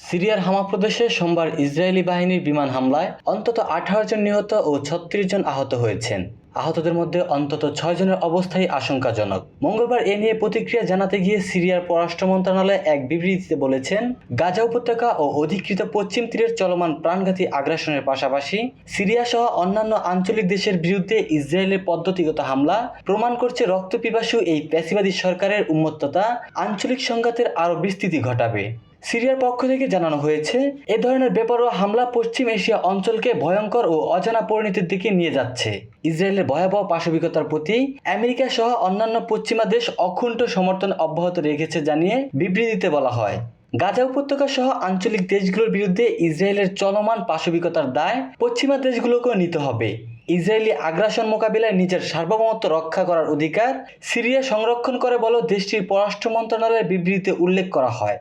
সিরিয়ার হামা প্রদেশে সোমবার ইসরায়েলি বাহিনীর বিমান হামলায় অন্তত 18 জন নিহত ও 36 জন আহত হয়েছেন। আহতদের মধ্যে অন্তত 6 জনের অবস্থাই আশঙ্কাজনক। মঙ্গলবার এ নিয়ে প্রতিক্রিয়া জানাতে গিয়ে সিরিয়ার পররাষ্ট্র মন্ত্রণালয় এক বিবৃতিতে বলেছেন, গাজা উপত্যকা ও অধিকৃত পশ্চিম তীরের চলমান প্রাণঘাতী আগ্রাসনের পাশাপাশি সিরিয়া সহ অন্যান্য আঞ্চলিক দেশের বিরুদ্ধে ইসরায়েলের পদ্ধতিগত হামলা প্রমাণ করছে রক্তপিপাসু এই ফ্যাসিবাদী সরকারের উন্মত্ততা আঞ্চলিক সংঘাতের আরও বিস্তৃতি ঘটাবে। সিরিয়ার পক্ষ থেকে জানানো হয়েছে, এ ধরনের বেপরোয়া হামলা পশ্চিম এশিয়া অঞ্চলকে ভয়ঙ্কর ও অজানা পরিণতির দিকে নিয়ে যাচ্ছে। ইসরায়েলের ভয়াবহ পাশবিকতার প্রতি আমেরিকা সহ অন্যান্য পশ্চিমা দেশ অকুণ্ঠ সমর্থন অব্যাহত রেখেছে জানিয়ে বিবৃতিতে বলা হয়, গাজা উপত্যকা সহ আঞ্চলিক দেশগুলোর বিরুদ্ধে ইসরায়েলের চলমান পাশবিকতার দায় পশ্চিমা দেশগুলোকেও নিতে হবে। ইসরায়েলি আগ্রাসন মোকাবিলায় নিজের সার্বভৌমত্ব রক্ষা করার অধিকার সিরিয়া সংরক্ষণ করে বলেও দেশটির পররাষ্ট্র মন্ত্রণালয়ের বিবৃতিতে উল্লেখ করা হয়।